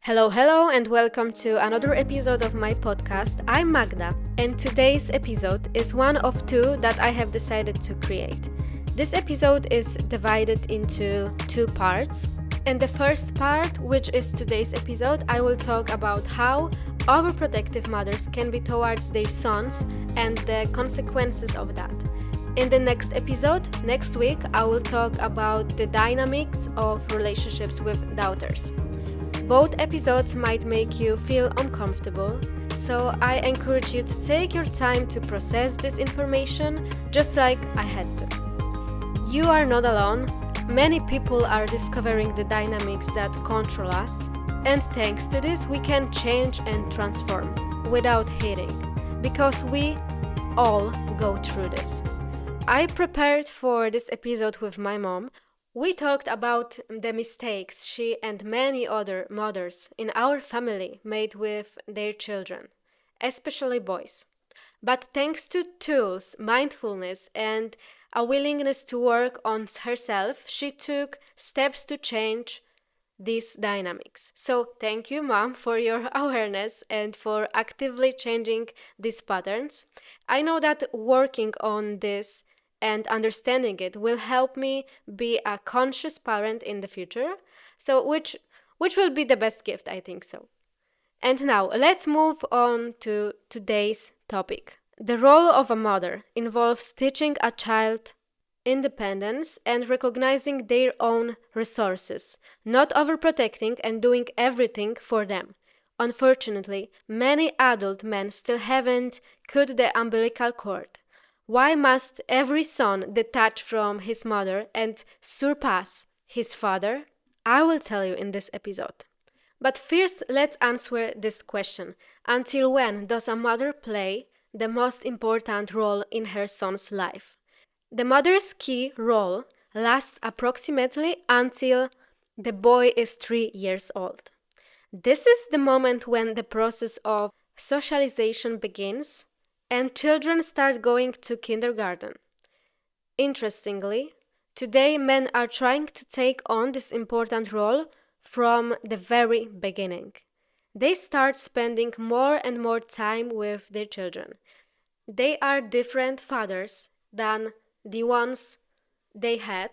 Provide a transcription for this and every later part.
Hello, and welcome to another episode of my podcast. I'm Magda, and today's episode is one of two that I have decided to create. This episode is divided into two parts. In the first part, which is today's episode, I will talk about how overprotective mothers can be towards their sons and the consequences of that. In the next episode, next week, I will talk about the dynamics of relationships with daughters. Both episodes might make you feel uncomfortable, so I encourage you to take your time to process this information just like I had to. You are not alone. Many people are discovering the dynamics that control us, and thanks to this, we can change and transform without hating, because we all go through this. I prepared for this episode with my mom. We talked about the mistakes she and many other mothers in our family made with their children, especially boys. But thanks to tools, mindfulness, and a willingness to work on herself, she took steps to change these dynamics. So thank you, Mom, for your awareness and for actively changing these patterns. I know that working on this and understanding it will help me be a conscious parent in the future. So which will be the best gift, I think so. And now let's move on to today's topic. The role of a mother involves teaching a child independence and recognizing their own resources, not overprotecting and doing everything for them. Unfortunately, many adult men still haven't cut the umbilical cord. Why must every son detach from his mother and surpass his father? I will tell you in this episode. But first, let's answer this question. Until when does a mother play the most important role in her son's life? The mother's key role lasts approximately until the boy is 3 years old. This is the moment when the process of socialization begins and children start going to kindergarten. Interestingly, today men are trying to take on this important role from the very beginning. They start spending more and more time with their children. They are different fathers than the ones they had.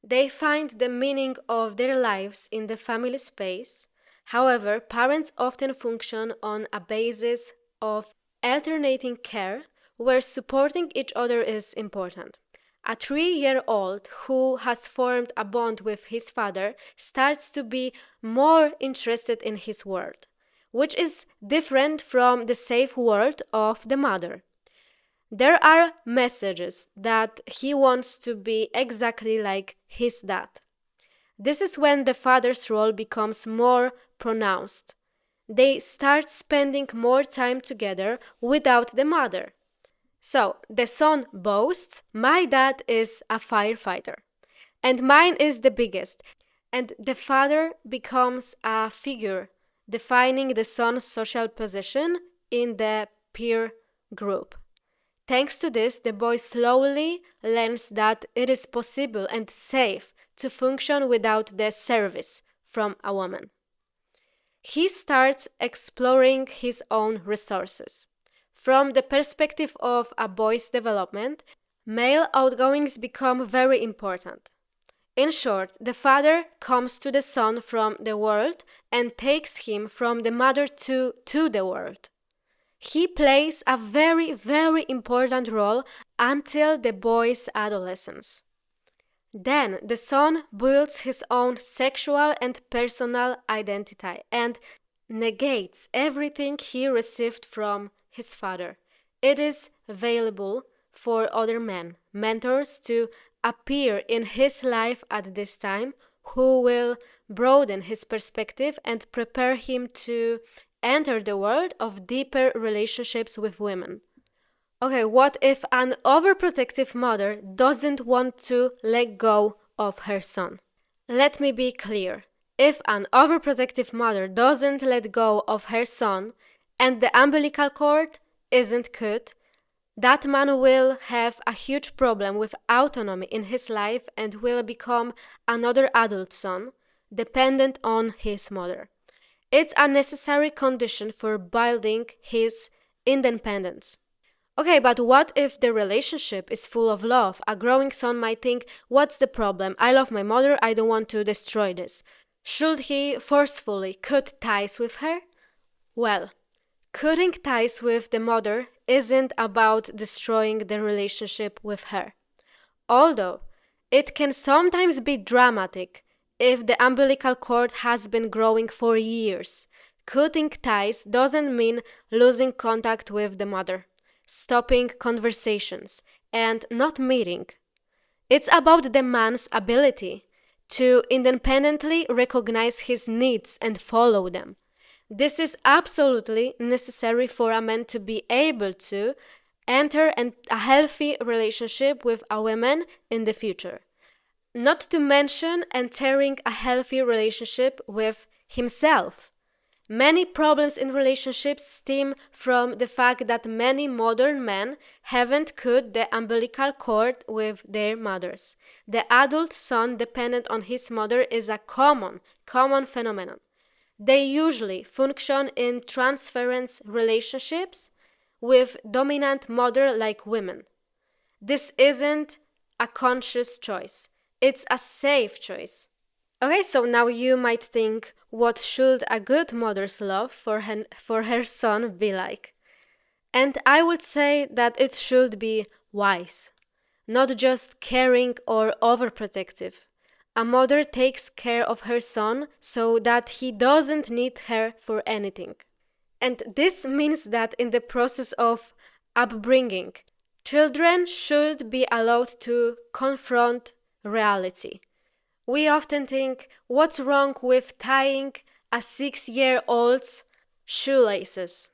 They find the meaning of their lives in the family space. However, parents often function on a basis of alternating care where supporting each other is important. A 3-year-old who has formed a bond with his father starts to be more interested in his world, which is different from the safe world of the mother. There are messages that he wants to be exactly like his dad. This is when the father's role becomes more pronounced. They start spending more time together without the mother. So the son boasts, "My dad is a firefighter, and mine is the biggest." And the father becomes a figure defining the son's social position in the peer group. Thanks to this, the boy slowly learns that it is possible and safe to function without the service from a woman. He starts exploring his own resources. From the perspective of a boy's development, male outgoings become very important. In short, the father comes to the son from the world and takes him from the mother to the world. He plays a very, very important role until the boy's adolescence. Then the son builds his own sexual and personal identity and negates everything he received from his father. It is available for other men, mentors, to appear in his life at this time who will broaden his perspective and prepare him to enter the world of deeper relationships with women. Okay, what if an overprotective mother doesn't want to let go of her son? Let me be clear. If an overprotective mother doesn't let go of her son and the umbilical cord isn't cut, that man will have a huge problem with autonomy in his life and will become another adult son, dependent on his mother. It's a necessary condition for building his independence. Okay, but what if the relationship is full of love? A growing son might think, what's the problem? I love my mother, I don't want to destroy this. Should he forcefully cut ties with her? Well, cutting ties with the mother isn't about destroying the relationship with her. Although it can sometimes be dramatic if the umbilical cord has been growing for years. Cutting ties doesn't mean losing contact with the mother, stopping conversations, and not meeting. It's about the man's ability to independently recognize his needs and follow them. This is absolutely necessary for a man to be able to enter a healthy relationship with a woman in the future. Not to mention entering a healthy relationship with himself. Many problems in relationships stem from the fact that many modern men haven't cut the umbilical cord with their mothers. The adult son dependent on his mother is a common phenomenon. They usually function in transference relationships with dominant mother like women. This isn't a conscious choice. It's a safe choice. Okay, so now you might think, what should a good mother's love for her son be like? And I would say that it should be wise, not just caring or overprotective. A mother takes care of her son so that he doesn't need her for anything. And this means that in the process of upbringing, children should be allowed to confront reality. We often think, what's wrong with tying a 6-year-old's shoelaces?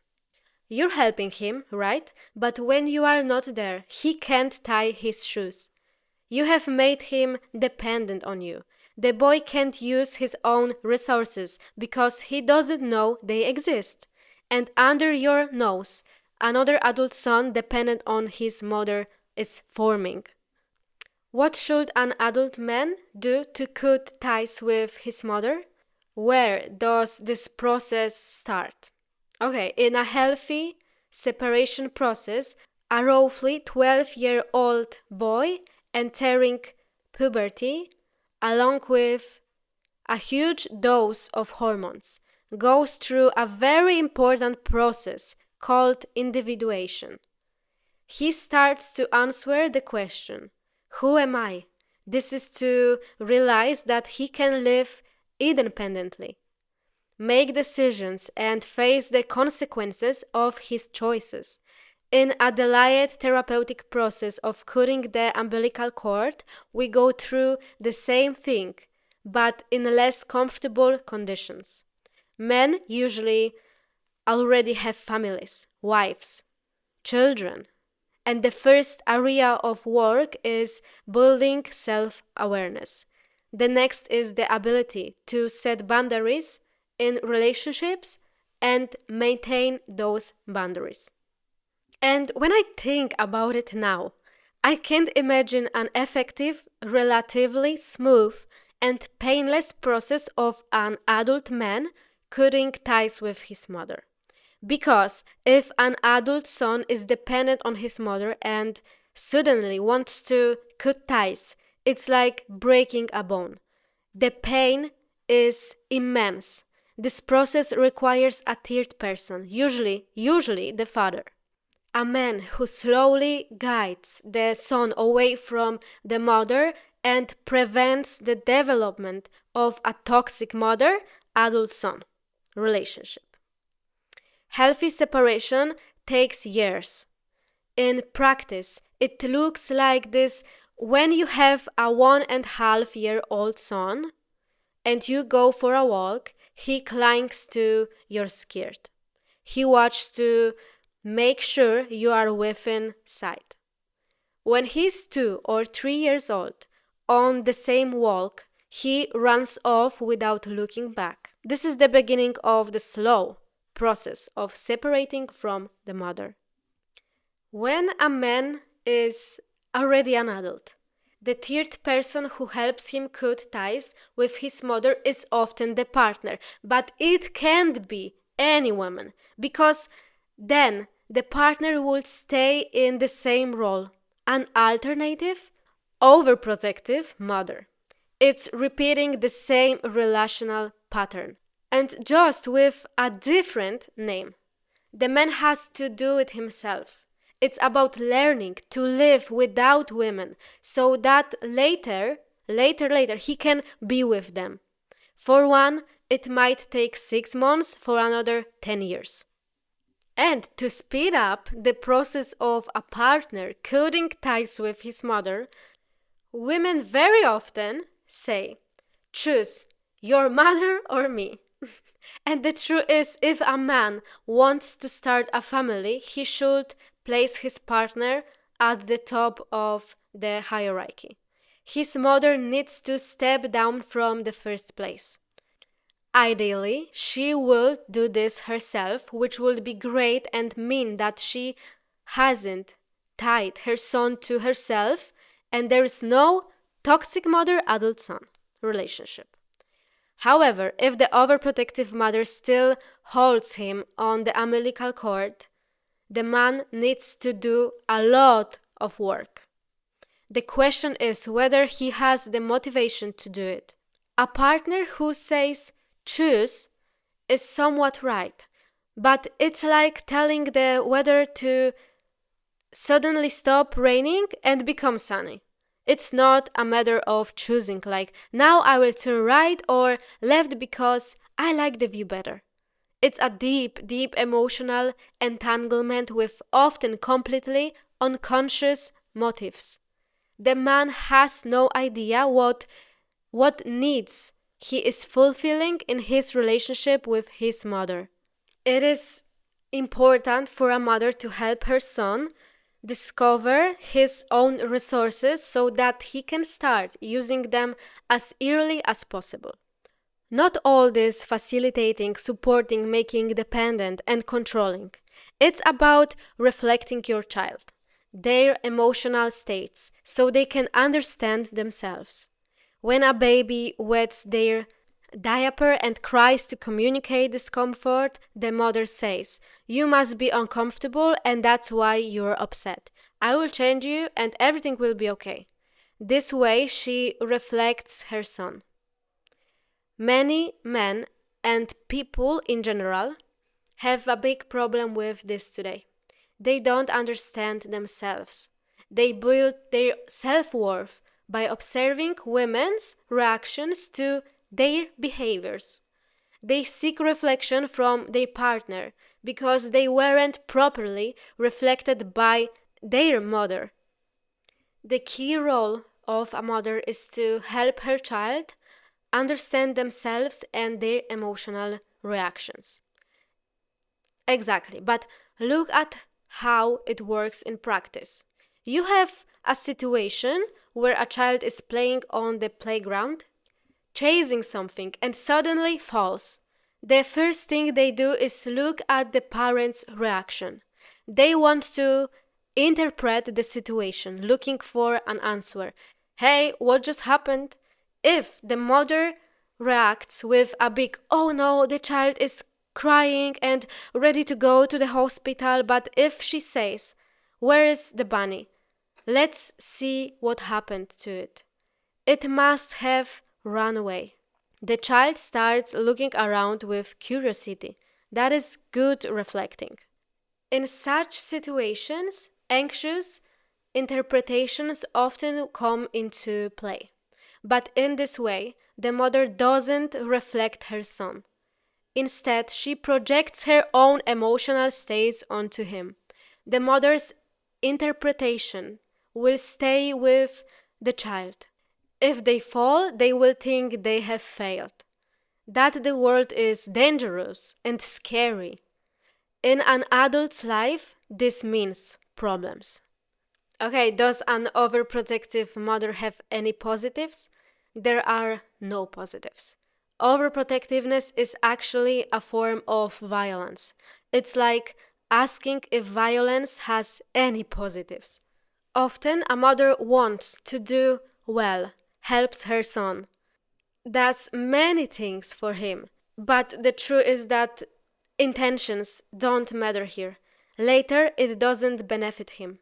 You're helping him, right? But when you are not there, he can't tie his shoes. You have made him dependent on you. The boy can't use his own resources because he doesn't know they exist. And under your nose, another adult son dependent on his mother is forming. What should an adult man do to cut ties with his mother? Where does this process start? Okay, in a healthy separation process, a roughly 12-year-old boy entering puberty, along with a huge dose of hormones, goes through a very important process called individuation. He starts to answer the question, who am I? This is to realize that he can live independently, make decisions, and face the consequences of his choices. In a delayed therapeutic process of cutting the umbilical cord, we go through the same thing, but in less comfortable conditions. Men usually already have families, wives, children, and the first area of work is building self-awareness. The next is the ability to set boundaries in relationships and maintain those boundaries. And when I think about it now, I can't imagine an effective, relatively smooth, and painless process of an adult man cutting ties with his mother. Because if an adult son is dependent on his mother and suddenly wants to cut ties, it's like breaking a bone. The pain is immense. This process requires a third person, usually the father. A man who slowly guides the son away from the mother and prevents the development of a toxic mother-adult son relationship. Healthy separation takes years. In practice, it looks like this: when you have a 1.5-year-old son and you go for a walk, he clings to your skirt. He watches to make sure you are within sight. When he's 2 or 3 years old, on the same walk, he runs off without looking back. This is the beginning of the slow process of separating from the mother. When a man is already an adult, The third person who helps him cut ties with his mother is often the partner, but it can't be any woman, because then the partner will stay in the same role, an alternative, overprotective mother. It's repeating the same relational pattern, and just with a different name. The man has to do it himself. It's about learning to live without women so that later, he can be with them. For one, it might take 6 months, for another, 10 years. And to speed up the process of a partner cutting ties with his mother, women very often say, choose your mother or me. And the truth is, if a man wants to start a family, he should place his partner at the top of the hierarchy. His mother needs to step down from the first place. Ideally, she will do this herself, which would be great and mean that she hasn't tied her son to herself and there is no toxic mother-adult son relationship. However, if the overprotective mother still holds him on the umbilical cord, the man needs to do a lot of work. The question is whether he has the motivation to do it. A partner who says choose is somewhat right, but it's like telling the weather to suddenly stop raining and become sunny. It's not a matter of choosing, like, now I will turn right or left because I like the view better. It's a deep emotional entanglement with often completely unconscious motives. The man has no idea what needs he is fulfilling in his relationship with his mother. It is important for a mother to help her son discover his own resources so that he can start using them as early as possible. Not all this facilitating, supporting, making dependent, and controlling. It's about reflecting your child, their emotional states, so they can understand themselves. When a baby wets their diaper and cries to communicate discomfort, the mother says, "You must be uncomfortable and that's why you're upset. I will change you and everything will be okay." This way she reflects her son. Many men and people in general have a big problem with this today. They don't understand themselves. They build their self-worth by observing women's reactions to their behaviors. They seek reflection from their partner because they weren't properly reflected by their mother. The key role of a mother is to help her child understand themselves and their emotional reactions. Exactly, but look at how it works in practice. You have a situation where a child is playing on the playground, chasing something, and suddenly falls. The first thing they do is look at the parent's reaction. They want to interpret the situation, looking for an answer. Hey, what just happened? If the mother reacts with a big, "Oh no, the child is crying and ready to go to the hospital," but if she says, "Where is the bunny? Let's see what happened to it. It must have run away." The child starts looking around with curiosity. That is good reflecting. In such situations, anxious interpretations often come into play. But in this way, the mother doesn't reflect her son. Instead, she projects her own emotional states onto him. The mother's interpretation will stay with the child. If they fall, they will think they have failed, that the world is dangerous and scary. In an adult's life, this means problems. Okay, does an overprotective mother have any positives? There are no positives. Overprotectiveness is actually a form of violence. It's like asking if violence has any positives. Often, a mother wants to do well, helps her son, does many things for him. But the truth is that intentions don't matter here. Later, it doesn't benefit him.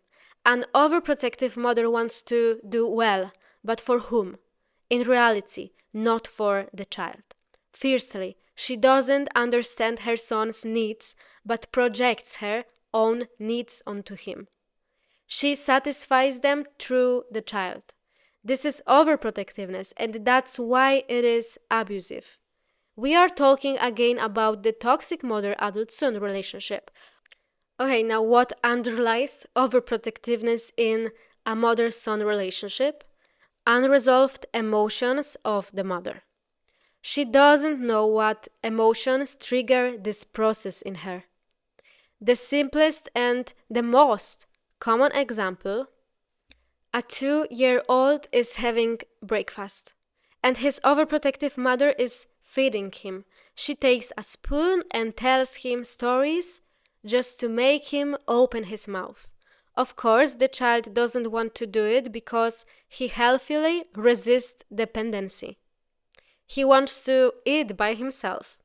An overprotective mother wants to do well, but for whom? In reality, not for the child. Fiercely, she doesn't understand her son's needs, but projects her own needs onto him. She satisfies them through the child. This is overprotectiveness, and that's why it is abusive. We are talking again about the toxic mother adult son relationship. Okay, now what underlies overprotectiveness in a mother son relationship? Unresolved emotions of the mother. She doesn't know what emotions trigger this process in her. The simplest and the most common example: a 2-year-old is having breakfast, and his overprotective mother is feeding him. She takes a spoon and tells him stories just to make him open his mouth. Of course, the child doesn't want to do it because he healthily resists dependency. He wants to eat by himself.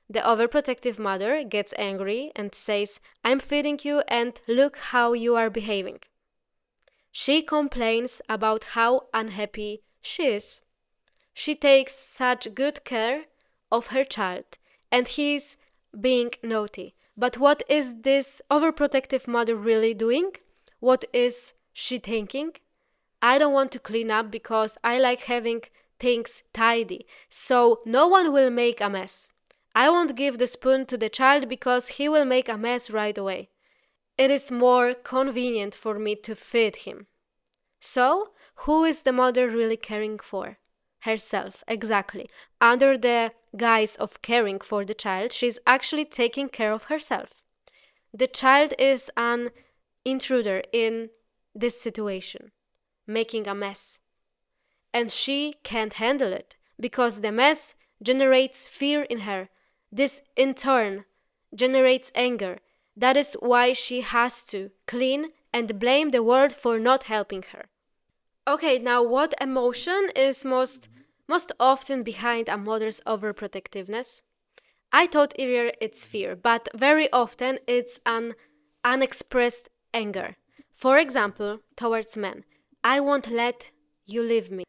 The overprotective mother gets angry and says, "I'm feeding you and look how you are behaving." She complains about how unhappy she is. She takes such good care of her child, and he's being naughty. But what is this overprotective mother really doing? What is she thinking? I don't want to clean up because I like having things tidy, so no one will make a mess. I won't give the spoon to the child because he will make a mess right away. It is more convenient for me to feed him. So, who is the mother really caring for? Herself, exactly. Under the guise of caring for the child, she's actually taking care of herself. The child is an intruder in this situation, making a mess. And she can't handle it because the mess generates fear in her. This, in turn, generates anger. That is why she has to clean and blame the world for not helping her. Okay, now what emotion is most often behind a mother's overprotectiveness? I thought earlier it's fear, but very often it's an unexpressed anger. For example, towards men. I won't let you leave me.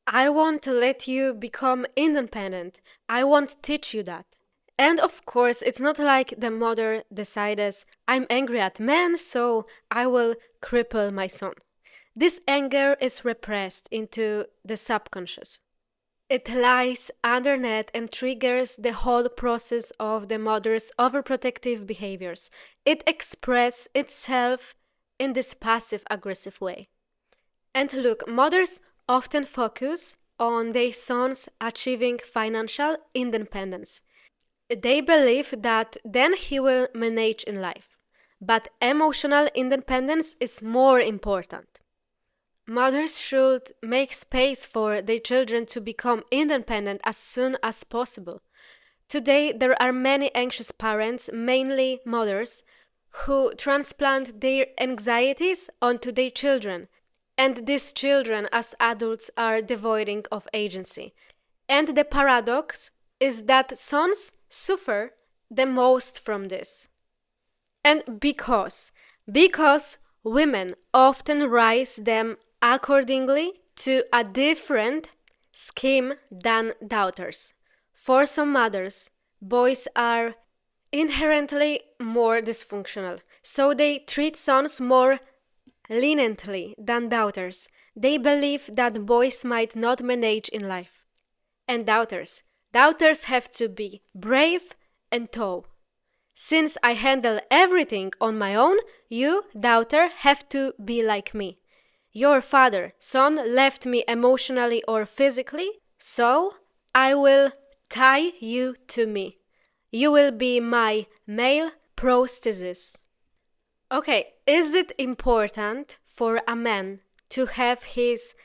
I won't let you become independent. I won't teach you that. And of course, it's not like the mother decides, I'm angry at men, so I will cripple my son. This anger is repressed into the subconscious. It lies underneath and triggers the whole process of the mother's overprotective behaviors. It expresses itself in this passive-aggressive way. And look, mothers often focus on their sons achieving financial independence. They believe that then he will manage in life. But emotional independence is more important. Mothers should make space for their children to become independent as soon as possible. Today, there are many anxious parents, mainly mothers, who transplant their anxieties onto their children. And these children, as adults, are devoid of agency. And the paradox is that sons suffer the most from this. And because women often raise them accordingly to a different scheme than daughters. For some mothers, boys are inherently more dysfunctional, so they treat sons more leniently than daughters. They believe that boys might not manage in life. And daughters have to be brave and tough. Since I handle everything on my own, you, daughter, have to be like me. Your father, son, left me emotionally or physically, so I will tie you to me. You will be my male prosthesis. Okay, is it important for a man to have his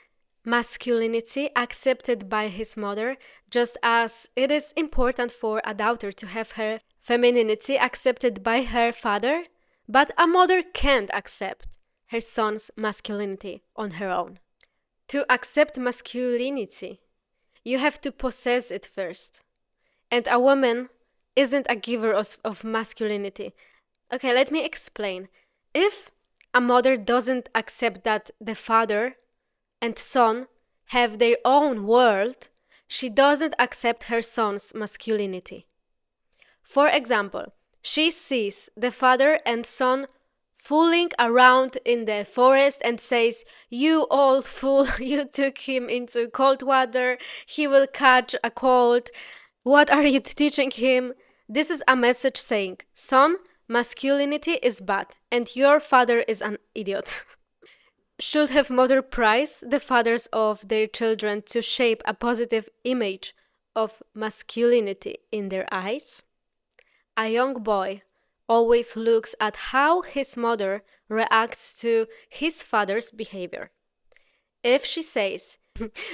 masculinity accepted by his mother, just as it is important for a daughter to have her femininity accepted by her father? But a mother can't accept her son's masculinity on her own. To accept masculinity, you have to possess it first. And a woman isn't a giver of masculinity. Okay, let me explain. If a mother doesn't accept that the father and son have their own world, she doesn't accept her son's masculinity. For example, she sees the father and son fooling around in the forest and says, "You old fool, you took him into cold water, he will catch a cold. What are you teaching him?" This is a message saying, "Son, masculinity is bad and your father is an idiot." Should have mother prize the fathers of their children to shape a positive image of masculinity in their eyes? A young boy always looks at how his mother reacts to his father's behavior. If she says,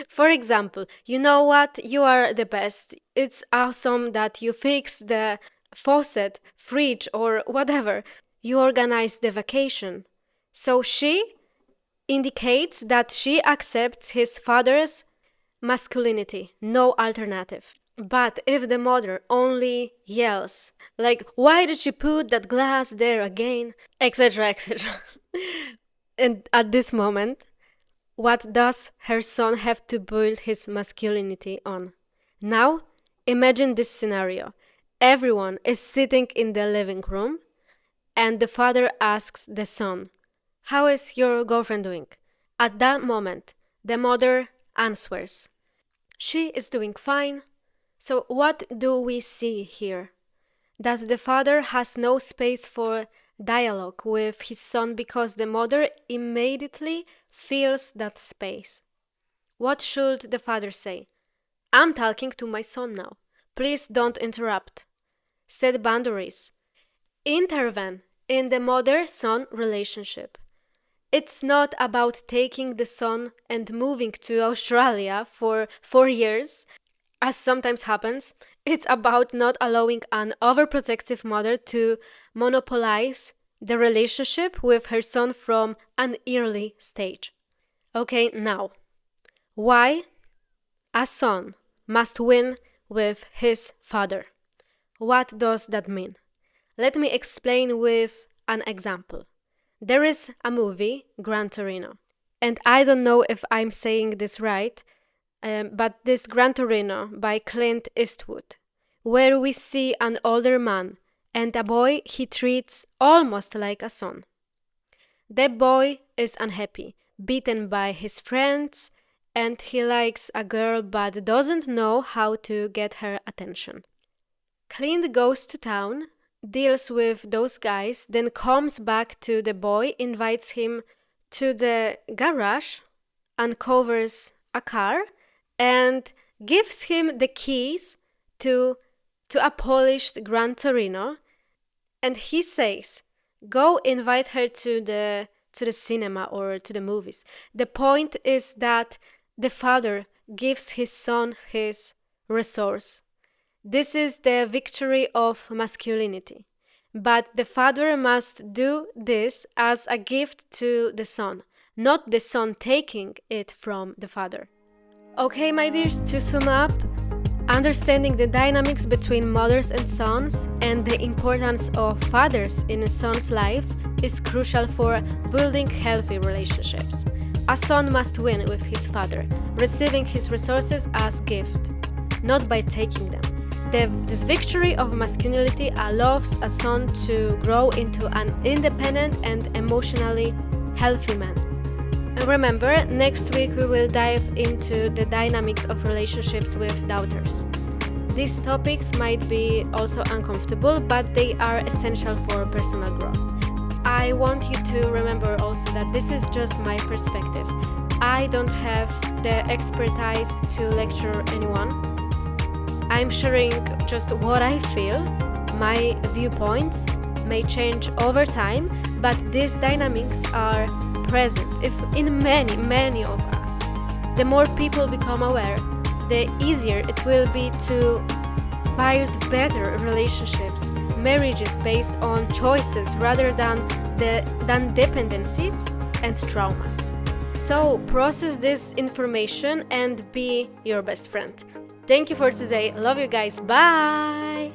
for example, "You know what? You are the best. It's awesome that you fixed the faucet, fridge, or whatever. You organized the vacation." So she indicates that she accepts his father's masculinity, no alternative. But if the mother only yells, like, "Why did you put that glass there again?" etc., etc. And at this moment, what does her son have to build his masculinity on? Now, imagine this scenario. Everyone is sitting in the living room, and the father asks the son, "How is your girlfriend doing?" At that moment, the mother answers, "She is doing fine." So what do we see here? That the father has no space for dialogue with his son because the mother immediately fills that space. What should the father say? "I'm talking to my son now. Please don't interrupt." Set boundaries. Intervene in the mother-son relationship. It's not about taking the son and moving to Australia for 4 years, as sometimes happens. It's about not allowing an overprotective mother to monopolize the relationship with her son from an early stage. Okay, now, why a son must win with his father? What does that mean? Let me explain with an example. There is a movie, Gran Torino, and I don't know if I'm saying this right, but this Gran Torino by Clint Eastwood, where we see an older man and a boy he treats almost like a son. The boy is unhappy, beaten by his friends, and he likes a girl but doesn't know how to get her attention. Clint goes to town, deals with those guys, then comes back to the boy, invites him to the garage, uncovers a car, and gives him the keys to a polished Gran Torino, and he says, "Go invite her to the cinema or to the movies." The point is that the father gives his son his resource. This is the victory of masculinity. But the father must do this as a gift to the son, not the son taking it from the father. Okay, my dears, to sum up, understanding the dynamics between mothers and sons and the importance of fathers in a son's life is crucial for building healthy relationships. A son must win with his father, receiving his resources as gift, not by taking them. This victory of masculinity allows a son to grow into an independent and emotionally healthy man. And remember, next week we will dive into the dynamics of relationships with daughters. These topics might be also uncomfortable, but they are essential for personal growth. I want you to remember also that this is just my perspective. I don't have the expertise to lecture anyone. I'm sharing just what I feel. My viewpoints may change over time, but these dynamics are present in many of us. The more people become aware, the easier it will be to build better relationships, marriages based on choices rather than dependencies and traumas. So process this information and be your best friend. Thank you for today. Love you guys. Bye.